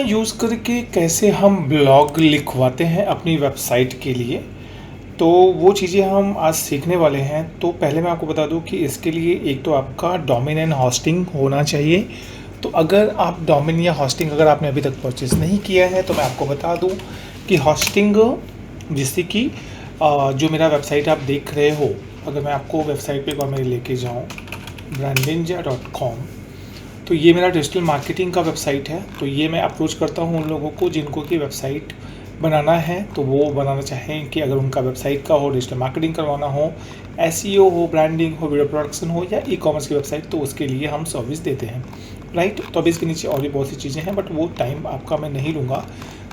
Use करके कैसे हम ब्लॉग लिखवाते हैं अपनी वेबसाइट के लिए, तो वो चीज़ें हम आज सीखने वाले हैं। तो पहले मैं आपको बता दूं कि इसके लिए एक तो आपका डोमेन एंड होस्टिंग होना चाहिए। तो अगर आप डोमेन या होस्टिंग अगर आपने अभी तक परचेज़ नहीं किया है तो मैं आपको बता दूं कि होस्टिंग जिससे कि जो मेरा वेबसाइट आप देख रहे हो, अगर मैं आपको वेबसाइट पे एक बार मैं लेके जाऊँ brandinja.com, तो ये मेरा डिजिटल मार्केटिंग का वेबसाइट है। तो ये मैं अप्रोच करता हूँ उन लोगों को जिनको कि वेबसाइट बनाना है, तो वो बनाना चाहें कि अगर उनका वेबसाइट का हो, डिजिटल मार्केटिंग करवाना हो, एसईओ हो, ब्रांडिंग हो, वीडियो प्रोडक्शन हो या ई कॉमर्स की वेबसाइट, तो उसके लिए हम सर्विस देते हैं, राइट। तो अभी इसके नीचे और भी बहुत सी चीज़ें हैं, बट वो टाइम आपका मैं नहीं लूँगा।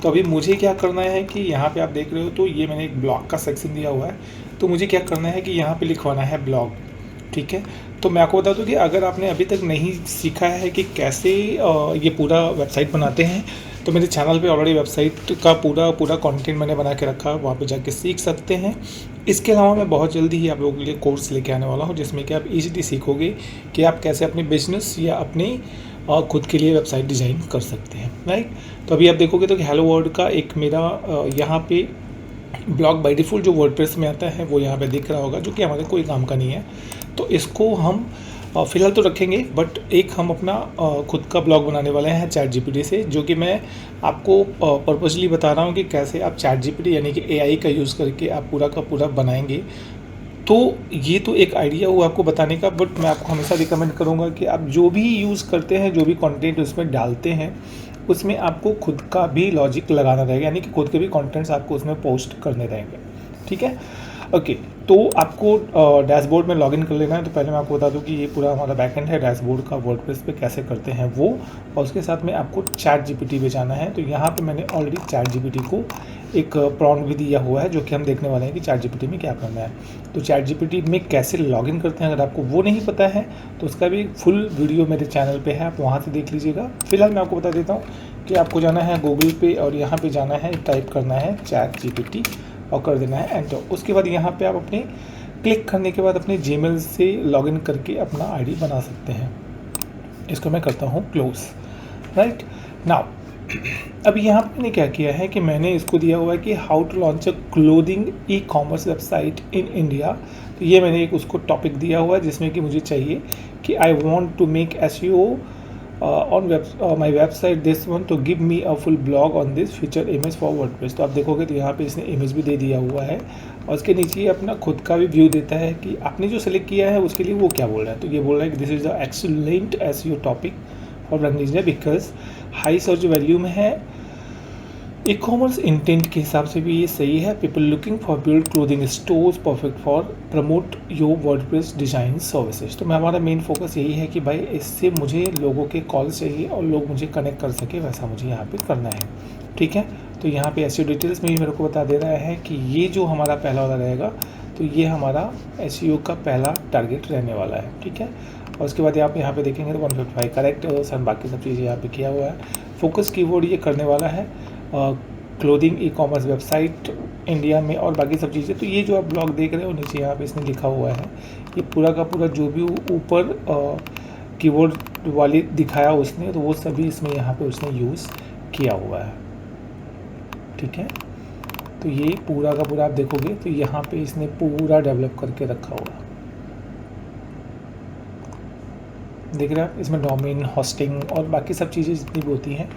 तो अभी मुझे क्या करना है कि यहाँ पे आप देख रहे हो तो ये मैंने एक ब्लॉग का सेक्शन दिया हुआ है। तो मुझे क्या करना है कि यहाँ पे लिखवाना है ब्लॉग, ठीक है। तो मैं आपको बता दूं कि अगर आपने अभी तक नहीं सीखा है कि कैसे ये पूरा वेबसाइट बनाते हैं, तो मेरे चैनल पे ऑलरेडी वेबसाइट का पूरा कंटेंट मैंने बना के रखा है, वहाँ पे जाके सीख सकते हैं। इसके अलावा मैं बहुत जल्दी ही आप लोगों के लिए कोर्स लेके आने वाला हूँ, जिसमें कि आप ईजीली सीखोगे कि आप कैसे अपने बिजनेस या अपनी खुद के लिए वेबसाइट डिज़ाइन कर सकते हैं, राइट। तो अभी आप देखोगे तो कि हेलो वर्ल्ड का एक मेरा यहाँ पे ब्लॉग बाय डिफ़ॉल्ट जो वर्डप्रेस में आता है वो यहाँ पे दिख रहा होगा, जो कि हमारे कोई काम का नहीं है। तो इसको हम फ़िलहाल तो रखेंगे, बट एक हम अपना खुद का ब्लॉग बनाने वाले हैं चैट जीपीटी से, जो कि मैं आपको पर्पसली बता रहा हूँ कि कैसे आप चैट जीपीटी यानी कि एआई का यूज़ करके आप पूरा का पूरा बनाएंगे। तो ये तो एक आइडिया हुआ आपको बताने का, बट मैं आपको हमेशा रिकमेंड करूँगा कि आप जो भी यूज़ करते हैं, जो भी कंटेंट उसमें डालते हैं, उसमें आपको खुद का भी लॉजिक लगाना रहेगा, यानी कि खुद के भी कंटेंट्स आपको उसमें पोस्ट करने रहेंगे, ठीक है। ओके, तो आपको डैशबोर्ड में लॉगिन कर लेना है। तो पहले मैं आपको बता दूं कि ये पूरा हमारा बैकएंड है डैशबोर्ड का, वर्डप्रेस पे कैसे करते हैं वो, और उसके साथ में आपको चैट जीपीटी पे जाना है। तो यहाँ पे मैंने ऑलरेडी चैट जीपीटी को एक प्रॉम्प्ट भी दिया हुआ है, जो कि हम देखने वाले हैं कि चैट जीपीटी में क्या करना है। तो चैट जीपीटी में कैसे लॉगिन करते हैं, अगर आपको वो नहीं पता है तो उसका भी फुल वीडियो मेरे चैनल पे है, आप वहाँ से देख लीजिएगा। फिलहाल मैं आपको बता देता हूँ कि आपको जाना है गूगल पे और यहाँ पे जाना है, टाइप करना है चैट जीपीटी और कर देना है एंटर। उसके बाद यहाँ पे आप अपने क्लिक करने के बाद अपने जीमेल से लॉगिन करके अपना आईडी बना सकते हैं। इसको मैं करता हूँ क्लोज, राइट नाउ। अभी यहाँ पे मैंने क्या किया है कि मैंने इसको दिया हुआ है कि how to launch a clothing e commerce website in India. तो ये मैंने एक उसको टॉपिक दिया हुआ है, जिसमें कि मुझे चाहिए कि I want to make SEO on my website this one to give me a full blog on this feature image for WordPress। तो आप देखोगे तो यहाँ पे इसने इमेज भी दे दिया हुआ है, और उसके नीचे ये अपना खुद का भी व्यू देता है कि आपने जो सेलेक्ट किया है उसके लिए वो क्या बोल रहा है। तो ये बोल रहा है कि this is the excellent SEO topic for branding because high search value में है। ई कॉमर्स इंटेंट के हिसाब से भी ये सही है। People looking for build clothing stores perfect for promote your WordPress design services. तो मैं हमारा मेन फोकस यही है कि भाई इससे मुझे लोगों के कॉल चाहिए और लोग मुझे कनेक्ट कर सके, वैसा मुझे यहाँ पे करना है, ठीक है। तो यहाँ पे एसईओ डिटेल्स में भी मेरे को बता दे रहा है कि ये जो हमारा पहला वाला रहेगा, तो ये हमारा एसईओ का पहला टारगेट रहने वाला है, ठीक है। और उसके बाद आप यहाँ पे देखेंगे तो 155 करेक्टर्स एंड बाकी सब चीज़ें यहाँ पे किया हुआ है। फोकस कीवर्ड ये करने वाला है clothing e commerce website India में और बाकी सब चीज़ें। तो ये जो आप ब्लॉग देख रहे हो नीचे यहाँ पे इसने लिखा हुआ है, ये पूरा का पूरा जो भी ऊपर कीवर्ड वाली दिखाया उसने, तो वो सभी इसमें यहाँ पे उसने यूज़ किया हुआ है, ठीक है। तो ये पूरा का पूरा आप देखोगे तो यहाँ पे इसने पूरा डेवलप करके रखा हुआ है, देख रहे हैं आप। इसमें डोमेन, होस्टिंग और बाकी सब चीज़ें जितनी भी होती हैं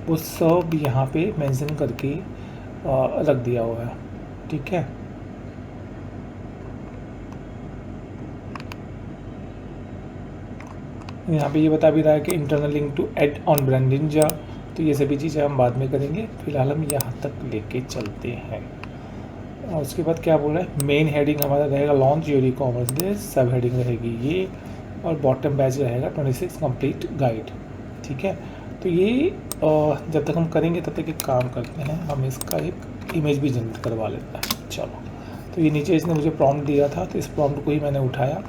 वो सब यहाँ पे मेंशन करके रख दिया हुआ है, ठीक है। यहाँ पे ये बता भी रहा है कि internal link to add on ब्रांडिंजा। तो ये सभी चीज़ें हम बाद में करेंगे, फिलहाल हम यहाँ तक लेके चलते हैं। और उसके बाद क्या बोल रहा है, मेन हेडिंग हमारा रहेगा launch your e commerce this, सब हेडिंग रहेगी ये, और बॉटम बैच रहेगा 26 कंप्लीट गाइड, ठीक है। तो ये जब तक हम करेंगे तब तक एक काम करते हैं, हम इसका एक इमेज भी जनरेट करवा लेते हैं। चलो, तो ये नीचे इसने मुझे प्रॉम्प्ट दिया था, तो इस प्रॉम्प्ट को ही मैंने उठाया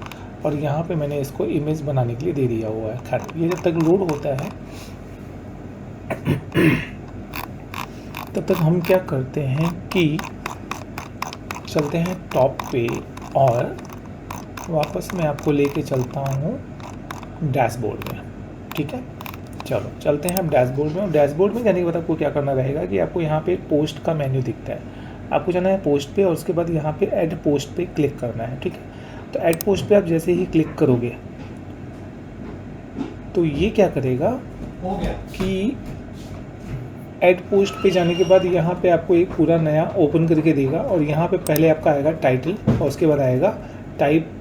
और यहाँ पे मैंने इसको इमेज बनाने के लिए दे दिया हुआ है। खैर, ये जब तक लोड होता है तब तक हम क्या करते हैं कि चलते हैं टॉप पे और वापस मैं आपको लेके चलता हूँ डैशबोर्ड में, ठीक है। चलो चलते हैं हम डैशबोर्ड में। डैशबोर्ड में जाने के बाद आपको क्या करना रहेगा कि आपको यहाँ पे पोस्ट का मेन्यू दिखता है, आपको जाना है पोस्ट पे और उसके बाद यहाँ पे ऐड पोस्ट पे क्लिक करना है। ठीक है, तो ऐड पोस्ट पे आप जैसे ही क्लिक करोगे तो ये क्या करेगा हो गया कि ऐड पोस्ट पे जाने के बाद यहाँ पे आपको एक पूरा नया ओपन करके देगा और यहाँ पे पहले आपका आएगा टाइटल और उसके बाद आएगा type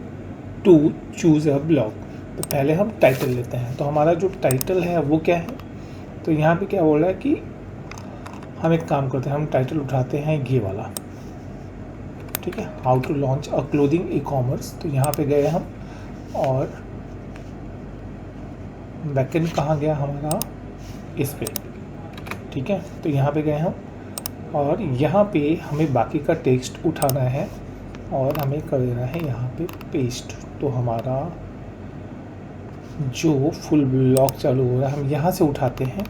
two choose a blog. तो पहले हम टाइटल लेते हैं, तो हमारा जो टाइटल है वो क्या है, तो यहाँ पे क्या बोल रहा है कि हम एक काम करते हैं, हम टाइटल उठाते हैं ये वाला। ठीक है, how to launch a clothing e commerce. तो यहाँ पे गए हम और बैकएंड कहाँ गया हमारा, इस पे। ठीक है, तो यहाँ पे गए हम और यहाँ पे हमें बाकी का टेक्स्ट उठाना है और हमें कर देना है यहाँ पे पेस्ट। तो हमारा जो फुल ब्लॉग चालू हो रहा है हम यहाँ से उठाते हैं।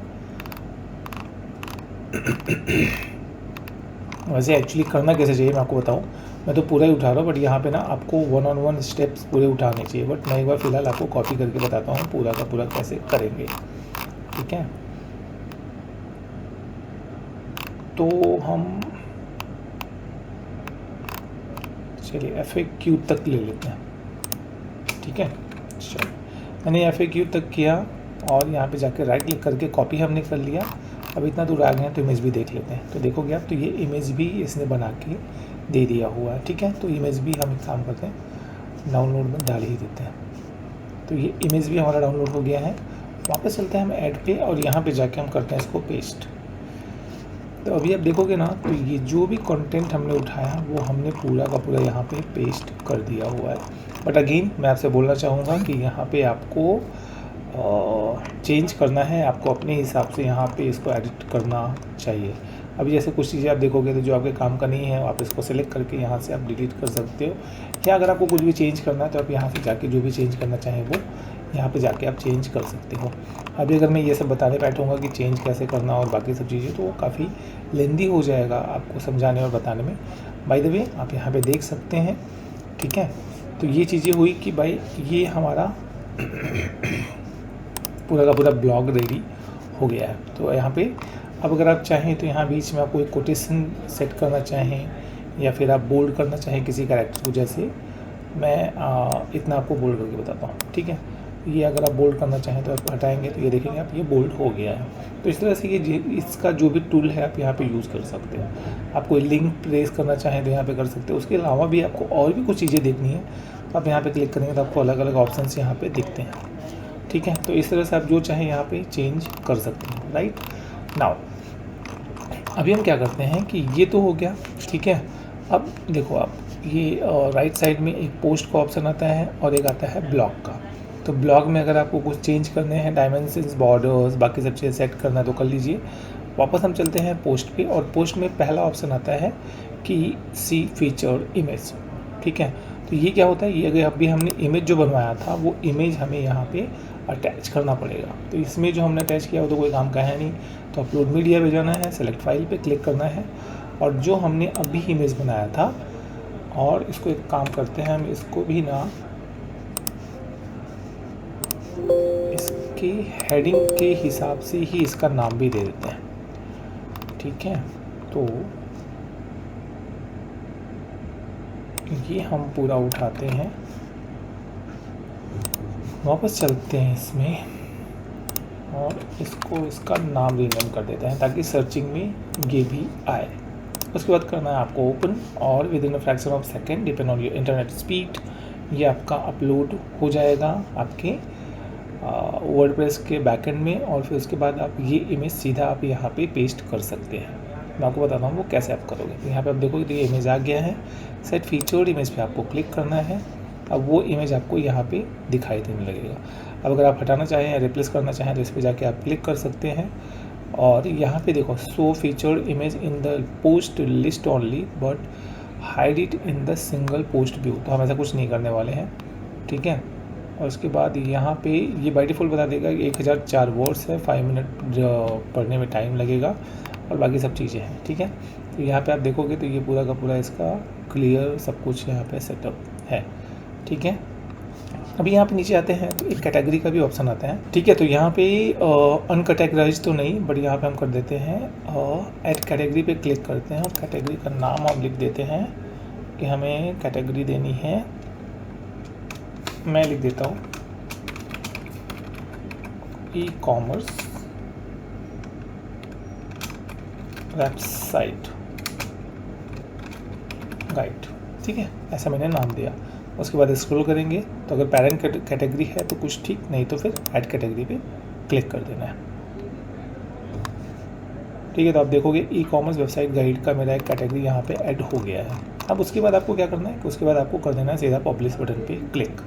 वैसे एक्चुअली करना कैसे चाहिए मैं आपको बताऊँ, मैं तो पूरा ही उठा रहा हूँ, बट यहाँ पे ना आपको 1-on-1 स्टेप्स पूरे उठाने चाहिए। बट मैं एक बार फ़िलहाल आपको कॉपी करके बताता हूँ पूरा का पूरा कैसे करेंगे। ठीक है, तो हम चलिए FAQ तक ले लेते हैं। ठीक है, चलो मैंने FAQ तक किया और यहाँ पे जाके राइट क्लिक करके कॉपी हमने कर लिया। अब इतना दूर आ गए हैं तो इमेज भी देख लेते हैं। तो देखोगे आप, तो ये इमेज भी इसने बना के दे दिया हुआ है। ठीक है, तो इमेज भी हम एक काम करते हैं, डाउनलोड में डाल ही देते हैं। तो ये इमेज भी हमारा डाउनलोड हो गया है। वापस चलते हैं हम ऐड पे और यहाँ पे जाके हम करते हैं इसको पेस्ट। तो अभी आप देखोगे ना, तो ये जो भी कंटेंट हमने उठाया वो हमने पूरा का पूरा यहाँ पे पेस्ट कर दिया हुआ है। बट अगेन मैं आपसे बोलना चाहूँगा कि यहाँ पे आपको चेंज करना है, आपको अपने हिसाब से यहाँ पे इसको एडिट करना चाहिए। अभी जैसे कुछ चीज़ें आप देखोगे तो जो आपके काम का नहीं है आप इसको सेलेक्ट करके यहाँ से आप डिलीट कर सकते हो, या अगर आपको कुछ भी चेंज करना है तो आप यहाँ से जाके जो भी चेंज करना चाहें वो यहाँ पे जाके आप चेंज कर सकते हो। अभी अगर मैं ये सब बताने बैठूँगा कि चेंज कैसे करना और बाकी सब चीज़ें, तो वो काफ़ी लेंदी हो जाएगा आपको समझाने और बताने में। बाय द वे आप यहाँ पे देख सकते हैं। ठीक है, तो ये चीज़ें हुई कि भाई ये हमारा पूरा का पूरा ब्लॉग रेडी हो गया है। तो यहाँ पे अब अगर आप चाहें तो यहाँ बीच में आपको एक कोटेशन सेट करना चाहें या फिर आप बोल्ड करना चाहें किसी कैरेक्टर को, जैसे मैं इतना आपको बोल्ड करके बताता हूँ। ठीक है, ये अगर आप बोल्ड करना चाहें तो आप हटाएंगे तो ये देखेंगे आप, ये बोल्ड हो गया है। तो इस तरह से ये इसका जो भी टूल है आप यहाँ पे यूज़ कर सकते हैं। आप कोई लिंक प्रेस करना चाहें तो यहाँ पे कर सकते हो। उसके अलावा भी आपको और भी कुछ चीज़ें देखनी है तो आप यहाँ पे क्लिक करेंगे तो आपको अलग अलग ऑप्शन यहाँ पे दिखते हैं। ठीक है, तो इस तरह से आप जो चाहें यहाँ पे चेंज कर सकते हैं। राइट नाउ अभी हम क्या करते हैं कि ये तो हो गया। ठीक है, अब देखो आप, ये राइट साइड में एक पोस्ट का ऑप्शन आता है और एक आता है ब्लॉग का। तो ब्लॉग में अगर आपको कुछ चेंज करने हैं, डायमेंशंस, बॉर्डर्स, बाकी सब चीज़ें सेट करना है तो कर लीजिए। वापस हम चलते हैं पोस्ट पे और पोस्ट में पहला ऑप्शन आता है कि सी फीचर्ड इमेज। ठीक है, तो ये क्या होता है, ये अगर अभी हमने इमेज जो बनवाया था वो इमेज हमें यहाँ पे अटैच करना पड़ेगा। तो इसमें जो हमने अटैच किया वो तो कोई काम का है नहीं, तो अपलोड मीडिया पे जाना है, सेलेक्ट फाइल पे क्लिक करना है और जो हमने अभी इमेज बनाया था, और इसको एक काम करते हैं हम इसको भी ना इसके हेडिंग के हिसाब से ही इसका नाम भी दे देते हैं। ठीक है, तो ये हम पूरा उठाते हैं, वापस चलते हैं इसमें और इसको इसका नाम रीनेम कर देते हैं ताकि सर्चिंग में ये भी आए। उसके बाद करना है आपको ओपन और with in a fraction of second depend on your internet speed ये आपका अपलोड हो जाएगा आपके वर्डप्रेस के बैकएंड में, और फिर उसके बाद आप ये इमेज सीधा आप यहाँ पे पेस्ट कर सकते हैं। मैं आपको बताता हूँ वो कैसे आप करोगे। तो यहाँ पे आप देखोगे तो ये इमेज आ गया है। सेट फीचर्ड इमेज पे आपको क्लिक करना है। अब वो इमेज आपको यहाँ पे दिखाई देने लगेगा। अब अगर आप हटाना चाहें या रिप्लेस करना चाहें तो इस पर जाके आप क्लिक कर सकते हैं और यहाँ पे देखो show featured image in the post list only but hide it in the single post view. तो हम ऐसा कुछ नहीं करने वाले हैं। ठीक है, और उसके बाद यहाँ पे ये बाय डिफ़ॉल्ट बता देगा कि 1004 वर्ड्स है, 5 मिनट पढ़ने में टाइम लगेगा और बाकी सब चीज़ें हैं। ठीक है, तो यहाँ पे आप देखोगे तो ये पूरा का पूरा इसका क्लियर सब कुछ यहाँ पे सेटअप है। ठीक है, अभी यहाँ पे नीचे आते हैं तो एक कैटेगरी का भी ऑप्शन आता है, ठीक है। तो यहाँ पे अनकैटेगराइज तो नहीं, बट यहाँ पे हम कर देते हैं ऐड कैटेगरी पे क्लिक करते हैं और कैटेगरी का नाम हम लिख देते हैं कि हमें कैटेगरी देनी है, मैं लिख देता हूँ ई कॉमर्स वेबसाइट गाइड, ठीक है, ऐसा मैंने नाम दिया। उसके बाद स्क्रॉल करेंगे तो अगर पैरेंट कैटेगरी है तो कुछ ठीक, नहीं तो फिर ऐड कैटेगरी पे क्लिक कर देना है, ठीक है। तो आप देखोगे ई कॉमर्स वेबसाइट गाइड का मेरा एक कैटेगरी यहाँ पे ऐड हो गया है। अब उसके बाद आपको क्या करना है, उसके बाद आपको कर देना है सीधा पब्लिश बटन पे क्लिक।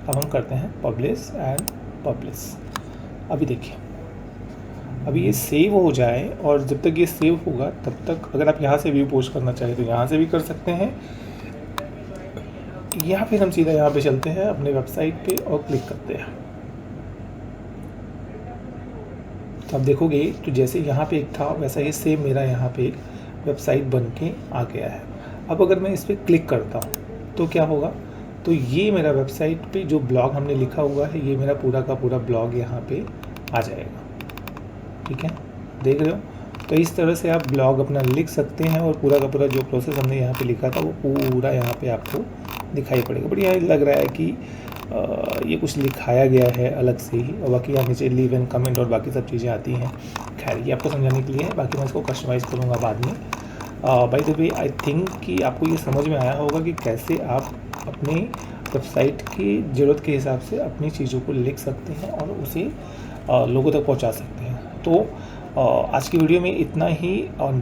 अब हम करते हैं पब्लिश एंड पब्लिश। अभी देखिए, अभी ये सेव हो जाए और जब तक ये सेव होगा तब तक अगर आप यहाँ से व्यू पोस्ट करना चाहें तो यहाँ से भी कर सकते हैं, या फिर हम सीधा यहाँ पे चलते हैं अपने वेबसाइट पे और क्लिक करते हैं। तो आप देखोगे तो जैसे यहाँ पे एक था वैसा ही सेम मेरा यहाँ पे एक वेबसाइट बन के आ गया है। अब अगर मैं इस पर क्लिक करता हूँ तो क्या होगा, तो ये मेरा वेबसाइट पे जो ब्लॉग हमने लिखा हुआ है ये मेरा पूरा का पूरा ब्लॉग यहाँ पे आ जाएगा, ठीक है, देख रहे हो। तो इस तरह से आप ब्लॉग अपना लिख सकते हैं और पूरा का पूरा जो प्रोसेस हमने यहाँ पे लिखा था वो पूरा यहाँ पे आपको दिखाई पड़ेगा। बढ़िया लग रहा है कि ये कुछ लिखाया गया है अलग से ही, और बाकी यहाँ नीचे लीव एंड कमेंट और बाकी सब चीज़ें आती हैं। खैर ये आपको समझाने के लिए है, बाकी मैं इसको कस्टमाइज़ करूँगा बाद में। By the way I think कि आपको ये समझ में आया होगा कि कैसे आप अपने वेबसाइट की ज़रूरत के हिसाब से अपनी चीज़ों को लिख सकते हैं और उसे लोगों तक पहुंचा सकते हैं। तो आज की वीडियो में इतना ही, और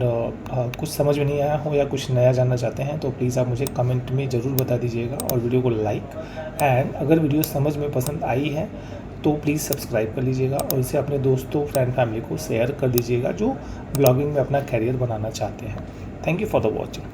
कुछ समझ में नहीं आया हो या कुछ नया जानना चाहते हैं तो प्लीज़ आप मुझे कमेंट में ज़रूर बता दीजिएगा और वीडियो को लाइक एंड अगर वीडियो समझ में पसंद आई है तो प्लीज़ सब्सक्राइब कर लीजिएगा और इसे अपने दोस्तों फ्रेंड फैमिली को शेयर कर दीजिएगा जो ब्लॉगिंग में अपना कैरियर बनाना चाहते हैं। Thank you for the watching.